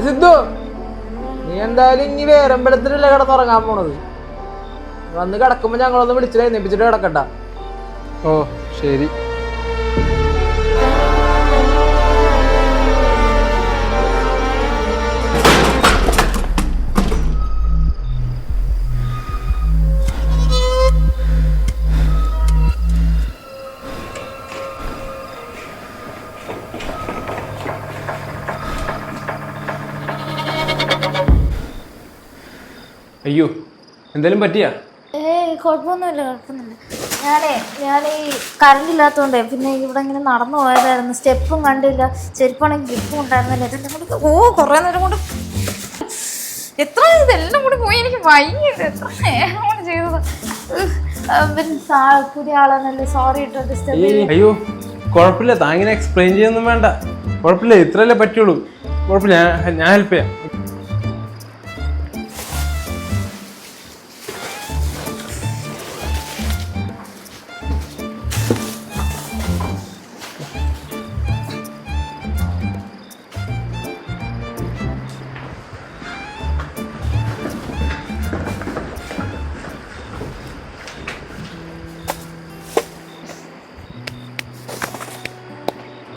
സിദ്ധു, നീ എന്തായാലും ഇനി വേറെമ്പലത്തിലല്ല കിടന്നുറങ്ങാൻ പോണത്. വന്ന് കിടക്കുമ്പോ ഞങ്ങളൊന്ന് വിളിച്ചിട്ട് എഴുന്നേപ്പിച്ചിട്ട് കിടക്കണ്ട. ഓ ശരി. അയ്യോ, എന്തായാലും പറ്റിയാ? കുഴപ്പമൊന്നുമില്ല. ഞാൻ ഈ കറണ്ട് ഇല്ലാത്തതുകൊണ്ടേ പിന്നെ ഇവിടെ ഇങ്ങനെ നടന്നു പോയതായിരുന്നു. സ്റ്റെപ്പും കണ്ടില്ല, ചെരുപ്പാണെങ്കിൽ ഗ്രിപ്പും ഉണ്ടായിരുന്നില്ല. ഇതെല്ലാം കൂടി കുറേ നേരം കൊണ്ട് ഇതെല്ലാം കൂടി പോയി. എനിക്ക് വൈകിട്ട് എത്ര നേരം കൊണ്ട് ചെയ്തത്. പുതിയ ആളാണല്ലേ, സോറി കേട്ടോ ഡിസ്റ്റർബ് ചെയ്തു. അയ്യോ കുഴപ്പമില്ല, താങ്ങിനെ എക്സ്പ്ലെയിൻ ചെയ്യൊന്നും വേണ്ട. കുഴപ്പമില്ല, ഇത്രയല്ലേ പറ്റുള്ളൂ. കുഴപ്പമില്ല, ഞാൻ ഹെൽപ്പ് ചെയ്യാം.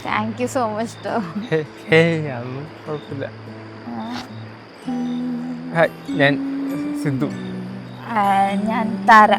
താങ്ക് യു സോ മച്ച് കേട്ടോ. അതൊന്നും കുഴപ്പമില്ല. ഞാൻ സിദ്ധു. ഞാൻ താര.